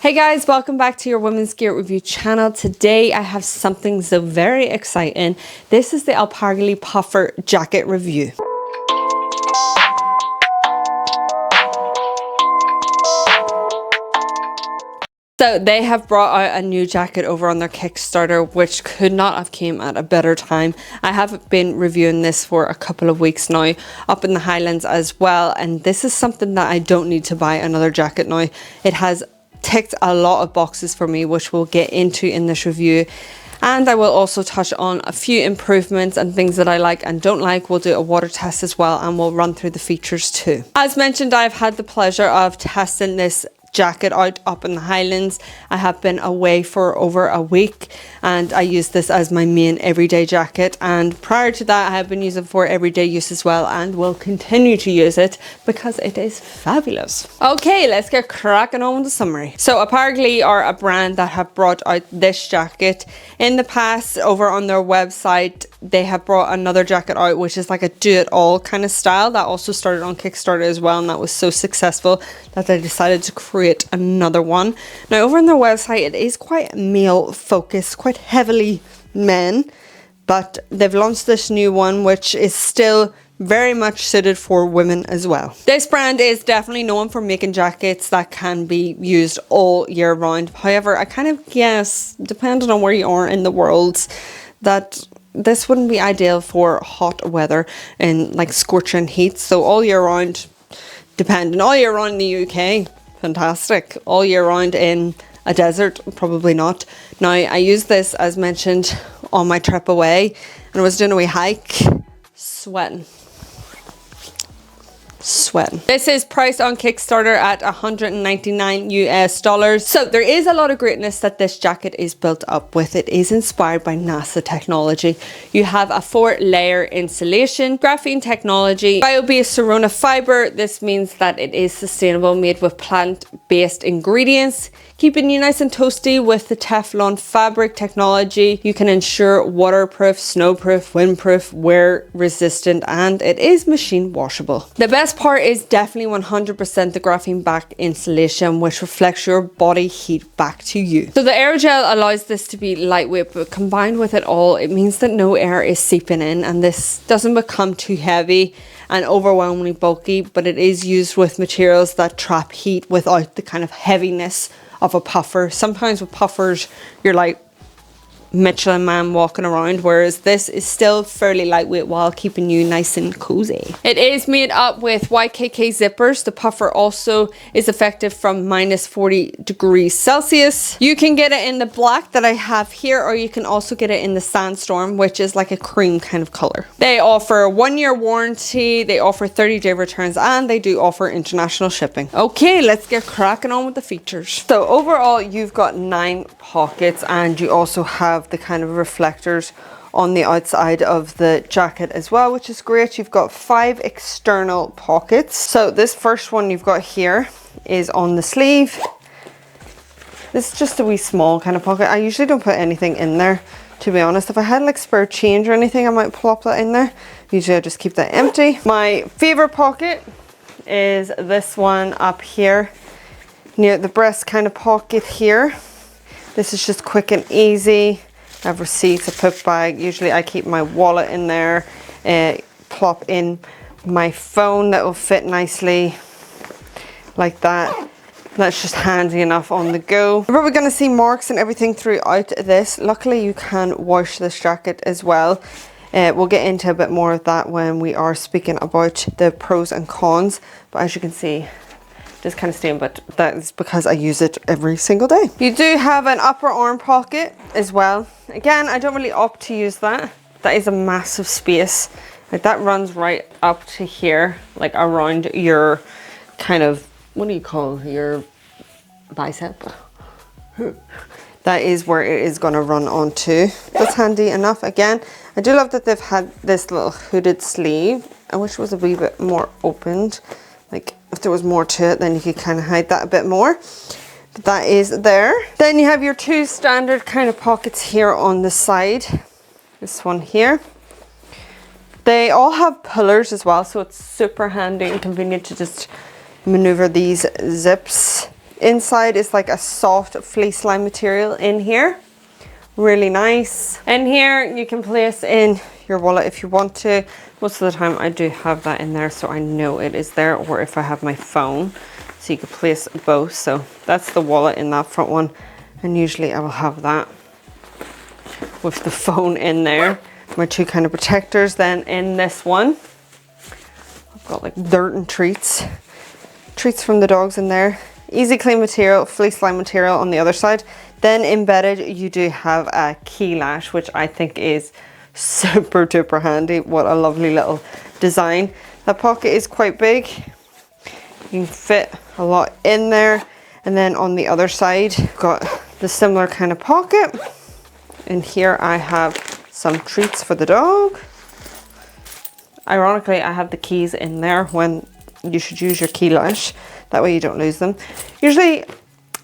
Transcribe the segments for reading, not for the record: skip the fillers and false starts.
Hey guys, welcome back to your women's gear review channel. Today I have something so very exciting. This is the Alpargali Puffer Jacket review. So they have brought out a new jacket over on their Kickstarter, which could not have came at a better time. I have been reviewing this for a couple of weeks now, up in the Highlands as well. And this is something that I don't need to buy another jacket now. It has ticked a lot of boxes for me, which we'll get into in this review. And I will also touch on a few improvements and things that I like and don't like. We'll do a water test as well, and we'll run through the features too. As mentioned, I've had the pleasure of testing this jacket out up in the Highlands. I have been away for over a week and I use this as my main everyday jacket, and prior to that I have been using for everyday use as well, and will continue to use it because it is fabulous. Okay, let's get cracking on with the summary. So Alpargali are a brand that have brought out this jacket in the past. Over on their website they have brought another jacket out which is like a do-it-all kind of style that also started on Kickstarter as well, and that was so successful that they decided to create another one. Now over on their website it is quite male focused, quite heavily men, but they've launched this new one which is still very much suited for women as well. This brand is definitely known for making jackets that can be used all year round. However, I kind of guess, depending on where you are in the world, that this wouldn't be ideal for hot weather and like scorching heat. So all year round, depending, all year round in the UK, fantastic. All year round in a desert, probably not. Now I used this, as mentioned, on my trip away, and I was doing a wee hike, sweating. This is priced on Kickstarter at $199 US. So there is a lot of greatness that this jacket is built up with. It is inspired by NASA technology. You have a 4-layer insulation, graphene technology, bio-based Serona fiber. This means that it is sustainable, made with plant-based ingredients, keeping you nice and toasty with the Teflon fabric technology. You can ensure waterproof, snowproof, windproof, wear resistant, and it is machine washable. The best part is definitely 100% the graphene back insulation, which reflects your body heat back to you. So the aerogel allows this to be lightweight, but combined with it all, it means that no air is seeping in and this doesn't become too heavy and overwhelmingly bulky, but it is used with materials that trap heat without the kind of heaviness of a puffer. Sometimes with puffers you're like Michelin man walking around, whereas this is still fairly lightweight while keeping you nice and cozy. It is made up with YKK zippers. The puffer also is effective from -40 degrees Celsius. You can get it in the black that I have here, or you can also get it in the sandstorm, which is like a cream kind of color. They offer a 1-year warranty, they offer 30-day returns, and they do offer international shipping. Okay, let's get cracking on with the features. So overall you've got 9 pockets, and you also have the kind of reflectors on the outside of the jacket as well, which is great. You've got 5 external pockets. So this first one you've got here is on the sleeve. This is just a wee small kind of pocket. I usually don't put anything in there, to be honest. If I had like spare change or anything, I might plop that in there. Usually I just keep that empty. My favorite pocket is this one up here near the breast kind of pocket here. This is just quick and easy. I have receipts, a put bag. Usually I keep my wallet in there, plop in my phone that will fit nicely like that. That's just handy enough on the go. We're probably going to see marks and everything throughout this. Luckily you can wash this jacket as well. We'll get into a bit more of that when we are speaking about the pros and cons, but as you can see, just kind of stain, but that is because I use it every single day. You do have an upper arm pocket as well. Again, I don't really opt to use that. That is a massive space. Like that runs right up to here, like around your kind of, what do you call your bicep? That is where it is going to run onto. That's handy enough. Again, I do love that they've had this little hooded sleeve. I wish it was a wee bit more opened. Like if there was more to it, then you could kind of hide that a bit more. But that is there. Then you have your 2 standard kind of pockets here on the side. This one here. They all have pullers as well, so it's super handy and convenient to just maneuver these zips inside is like a soft fleece lined material in here. Really nice. In here you can place in your wallet if you want to. Most of the time I do have that in there, so I know it is there, or if I have my phone, so you can place both. So that's the wallet in that front one, and usually I will have that with the phone in there. My two kind of protectors. Then in this one I've got like dirt and treats from the dogs in there. Easy clean material, fleece lined material on the other side. Then embedded you do have a key lash, which I think is super duper handy. What a lovely little design. The pocket is quite big. You can fit a lot in there. And then on the other side, got the similar kind of pocket. In here I have some treats for the dog. Ironically, I have the keys in there when you should use your key lash. That way you don't lose them. Usually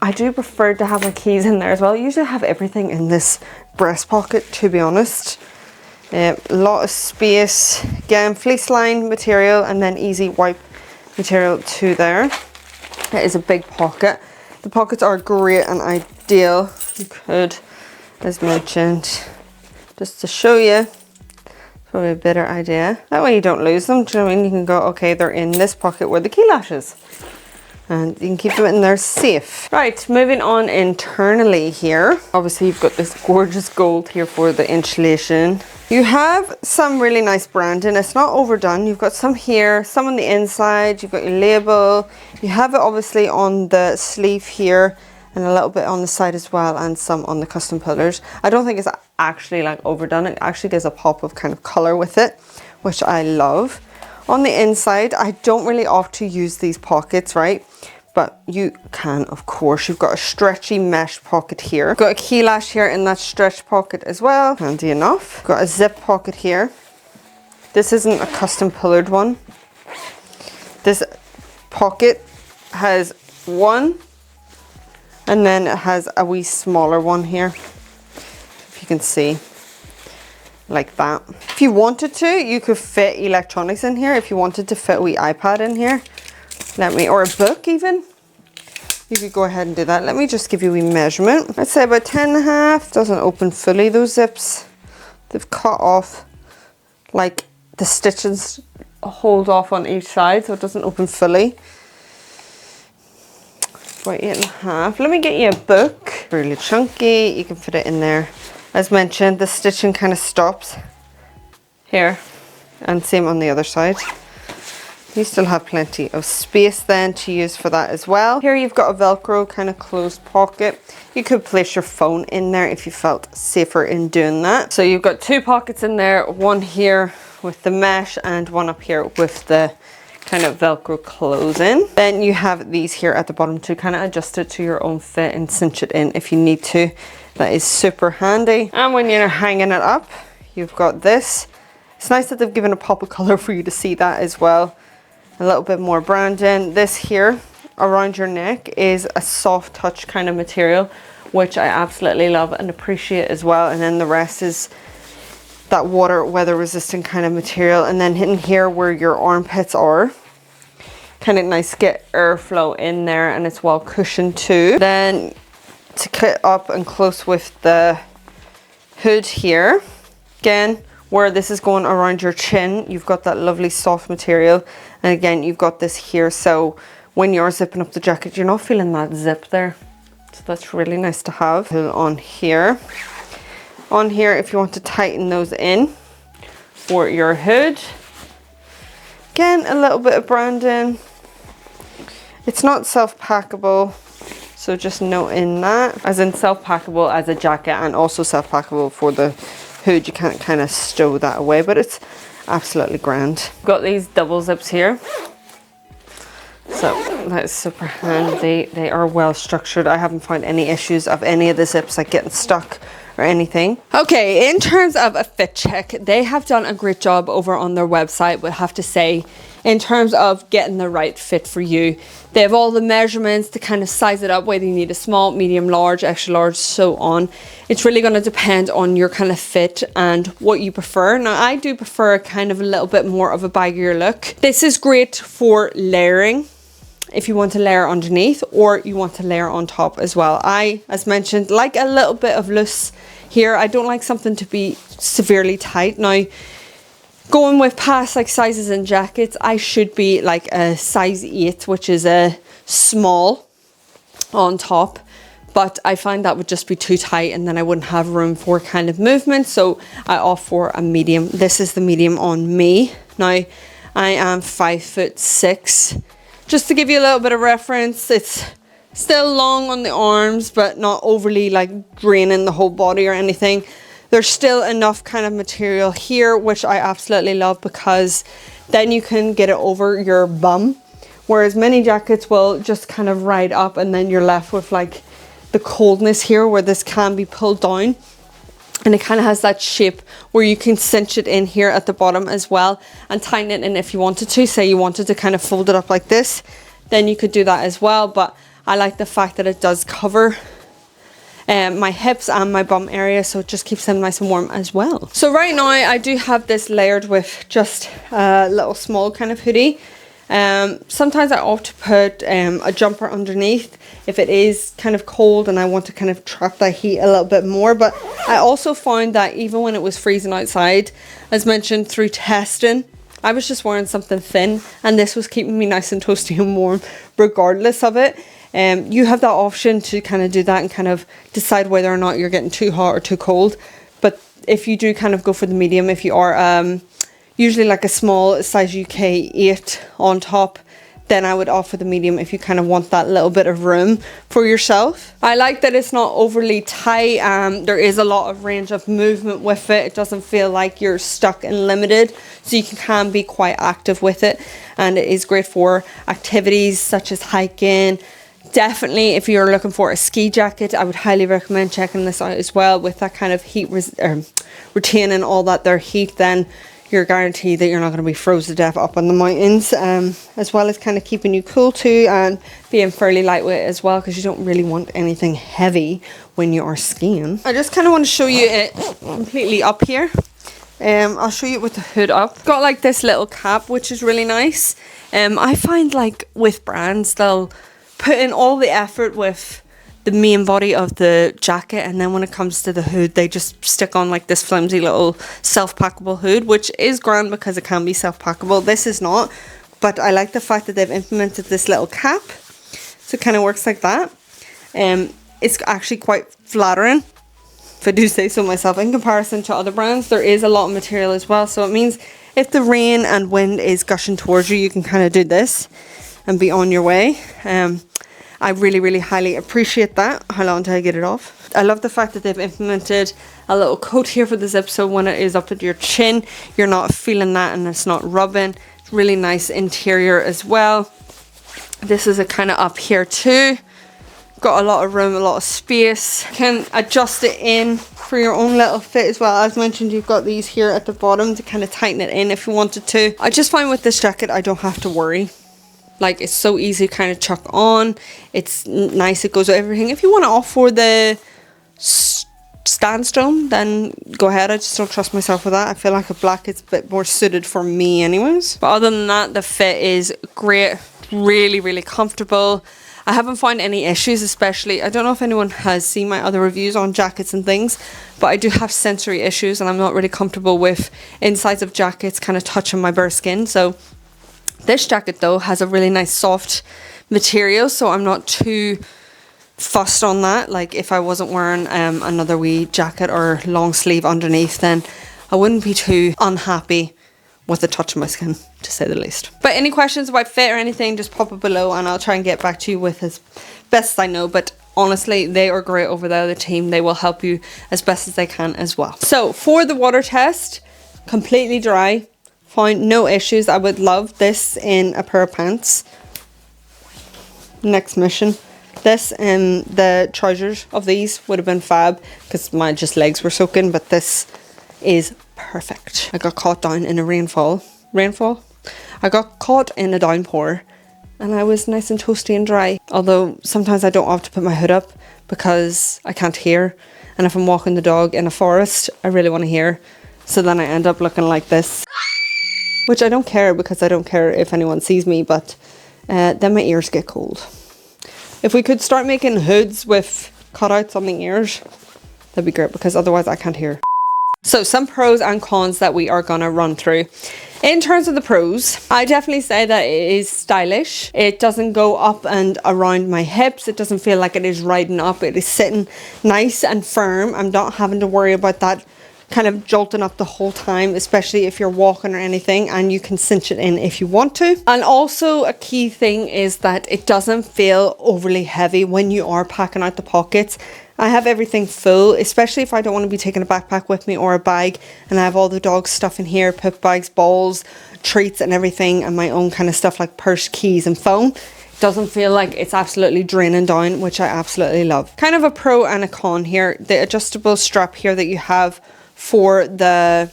I do prefer to have my keys in there as well. I usually have everything in this breast pocket, to be honest. A lot of space. Again, fleece lined material and then easy wipe material to there. It is a big pocket. The pockets are great and ideal. You could, as mentioned, just to show you, probably a better idea. That way you don't lose them. Do you know what I mean? You can go, okay, they're in this pocket where the key lash is. And you can keep them in there safe. Right, moving on internally here. Obviously you've got this gorgeous gold here for the insulation. You have some really nice branding. It's not overdone. You've got some here, some on the inside. You've got your label. You have it obviously on the sleeve here and a little bit on the side as well, and some on the custom pillars. I don't think it's actually like overdone. It actually gives a pop of kind of color with it, which I love. On the inside, I don't really opt to use these pockets, right? But you can, of course. You've got a stretchy mesh pocket here. You've got a key lash here in that stretch pocket as well. Handy enough. Got a zip pocket here. This isn't a custom pillared one. This pocket has one, and then it has a wee smaller one here, if you can see. Like that. If you wanted to, you could fit electronics in here. If you wanted to fit a wee iPad in here, or a book even, you could go ahead and do that. Let me just give you a wee measurement. I'd say about 10.5. Doesn't open fully, those zips. They've cut off, like the stitches hold off on each side, so it doesn't open fully. About 8.5. Let me get you a book. Really chunky, you can fit it in there. As mentioned, the stitching kind of stops here, and same on the other side. You still have plenty of space then to use for that as well. Here you've got a Velcro kind of closed pocket. You could place your phone in there if you felt safer in doing that. So you've got two pockets in there, one here with the mesh and one up here with the kind of Velcro closing. Then you have these here at the bottom to kind of adjust it to your own fit and cinch it in if you need to. That is super handy. And when you're hanging it up, you've got this. It's nice that they've given a pop of color for you to see that as well. A little bit more branding. This here around your neck is a soft touch kind of material, which I absolutely love and appreciate as well. And then the rest is that weather resistant kind of material. And then in here where your armpits are, kind of nice to get airflow in there, and it's well cushioned too. Then to cut up and close with the hood here, again where this is going around your chin, you've got that lovely soft material, and again you've got this here, so when you're zipping up the jacket you're not feeling that zip there, so that's really nice to have. On here if you want to tighten those in for your hood, again a little bit of branding. It's not self-packable, so just note in that, as in self-packable as a jacket and also self-packable for the hood. You can't kind of stow that away, but it's absolutely grand. Got these double zips here, so that is super handy. They are well structured. I haven't found any issues of any of the zips like getting stuck or anything. Okay, in terms of a fit check, they have done a great job over on their website, but I have to say, in terms of getting the right fit for you, they have all the measurements to kind of size it up, whether you need a small, medium, large, extra large, so on. It's really going to depend on your kind of fit and what you prefer. Now, I do prefer kind of a little bit more of a baggier look. This is great for layering. if you want to layer underneath or you want to layer on top as well. I, as mentioned, like a little bit of loose here. I don't like something to be severely tight. Now, going with past like sizes in jackets, I should be like a size 8, which is a small on top, but I find that would just be too tight and then I wouldn't have room for kind of movement, so I opt for a medium. This is the medium on me. Now, I am 5'6". Just to give you a little bit of reference, it's still long on the arms, but not overly like draining the whole body or anything. There's still enough kind of material here, which I absolutely love, because then you can get it over your bum. Whereas many jackets will just kind of ride up and then you're left with like the coldness here, where this can be pulled down. And it kind of has that shape where you can cinch it in here at the bottom as well and tighten it in if you wanted to. Say you wanted to kind of fold it up like this, then you could do that as well. But I like the fact that it does cover my hips and my bum area, so it just keeps them nice and warm as well. So right now I do have this layered with just a little small kind of hoodie. Sometimes I opt to put a jumper underneath if it is kind of cold and I want to kind of trap that heat a little bit more. But I also found that even when it was freezing outside, as mentioned through testing, I was just wearing something thin and this was keeping me nice and toasty and warm regardless of it. You have that option to kind of do that and kind of decide whether or not you're getting too hot or too cold. But if you do kind of go for the medium, if you are usually like a small size UK 8 on top, then I would offer the medium if you kind of want that little bit of room for yourself. I like that it's not overly tight. There is a lot of range of movement with it. It doesn't feel like you're stuck and limited, so you can be quite active with it, and it is great for activities such as hiking. Definitely, if you're looking for a ski jacket, I would highly recommend checking this out as well. With that kind of heat retaining all that their heat, then you're guaranteed that you're not going to be frozen to death up on the mountains, as well as kind of keeping you cool too, and being fairly lightweight as well, because you don't really want anything heavy when you are skiing. I just kind of want to show you it completely up here. I'll show you it with the hood up. Got like this little cap, which is really nice. I find like with brands, they'll put in all the effort with the main body of the jacket, and then when it comes to the hood, they just stick on like this flimsy little self-packable hood, which is grand because it can be self-packable. This is not, but I like the fact that they've implemented this little cap, so it kind of works like that. It's actually quite flattering, if I do say so myself, in comparison to other brands. There is a lot of material as well, so it means if the rain and wind is gushing towards you, you can kind of do this and be on your way. I really highly appreciate that. How long till I get it off? I love the fact that they've implemented a little coat here for the zip, so when it is up at your chin, you're not feeling that and it's not rubbing. It's really nice interior as well. This is a kind of up here too. Got a lot of room, a lot of space. You can adjust it in for your own little fit as well. As mentioned, you've got these here at the bottom to kind of tighten it in if you wanted to. I just find with this jacket, I don't have to worry. Like, it's so easy to kind of chuck on. It's nice, it goes with everything. If you want to opt for the sandstone, then go ahead. I just don't trust myself with that. I feel like a black is a bit more suited for me anyways. But other than that, the fit is great. Really comfortable. I haven't found any issues, especially, I don't know if anyone has seen my other reviews on jackets and things, but I do have sensory issues and I'm not really comfortable with insides of jackets kind of touching my bare skin. So this jacket though has a really nice soft material, so I'm not too fussed on that. Like if I wasn't wearing another wee jacket or long sleeve underneath, then I wouldn't be too unhappy with the touch of my skin, to say the least. But any questions about fit or anything, just pop it below and I'll try and get back to you with as best as I know. But honestly, they are great over there, the team. They will help you as best as they can as well. So for the water test, completely dry. Found no issues. I would love this in a pair of pants. Next mission. This and the trousers of these would have been fab because my just legs were soaking, but this is perfect. I got caught down in a rainfall. I got caught in a downpour and I was nice and toasty and dry. Although sometimes I don't have to put my hood up because I can't hear. And if I'm walking the dog in a forest, I really want to hear. So then I end up looking like this. Which I don't care, because I don't care if anyone sees me, but then my ears get cold. If we could start making hoods with cutouts on the ears, that'd be great, because otherwise I can't hear. So some pros and cons that we are gonna run through. In terms of the pros, I definitely say that it is stylish. It doesn't go up and around my hips. It doesn't feel like it is riding up. It is sitting nice and firm. I'm not having to worry about that kind of jolting up the whole time, especially if you're walking or anything, and you can cinch it in if you want to. And also a key thing is that it doesn't feel overly heavy when you are packing out the pockets. I have everything full, especially if I don't want to be taking a backpack with me or a bag, and I have all the dog stuff in here, pip bags, balls, treats and everything, and my own kind of stuff like purse, keys and phone. It doesn't feel like it's absolutely draining down, which I absolutely love. Kind of a pro and a con here. The adjustable strap here that you have for the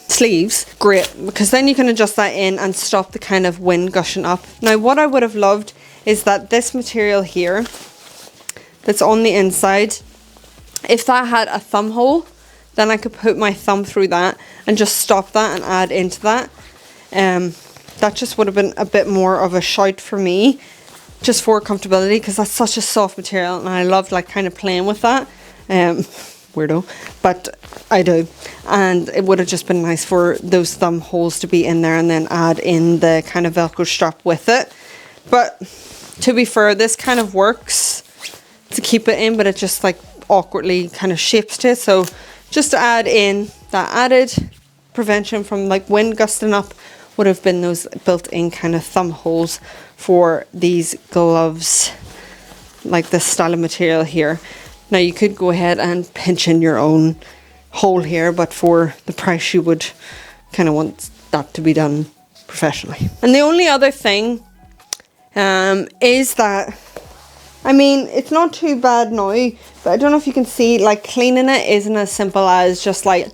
sleeves, great, because then you can adjust that in and stop the kind of wind gushing up. Now what I would have loved is that this material here that's on the inside, if that had a thumb hole, then I could put my thumb through that and just stop that and add into that. That just would have been a bit more of a shout for me, just for comfortability, because that's such a soft material and I love like kind of playing with that. Weirdo, but I do, and it would have just been nice for those thumb holes to be in there and then add in the kind of velcro strap with it. But to be fair, this kind of works to keep it in, but it just like awkwardly kind of shapes to it. So just to add in that added prevention from like wind gusting up would have been those built-in kind of thumb holes for these gloves, like this style of material here. Now you could go ahead and pinch in your own hole here, but for the price you would kind of want that to be done professionally. And the only other thing is that, I mean, it's not too bad now, but I don't know if you can see, like cleaning it isn't as simple as just like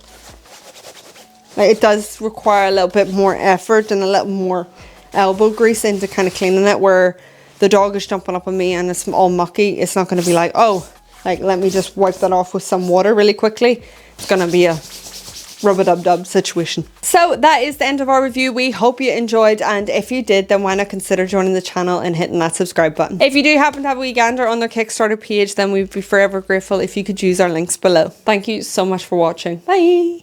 it does require a little bit more effort and a little more elbow grease into kind of cleaning it, where the dog is jumping up on me and it's all mucky. It's not going to be like, oh, like let me just wipe that off with some water really quickly. It's going to be a rub-a-dub-dub situation. So that is the end of our review. We hope you enjoyed, and if you did, then why not consider joining the channel and hitting that subscribe button. If you do happen to have a wee gander on their Kickstarter page, then we'd be forever grateful if you could use our links below. Thank you so much for watching. Bye.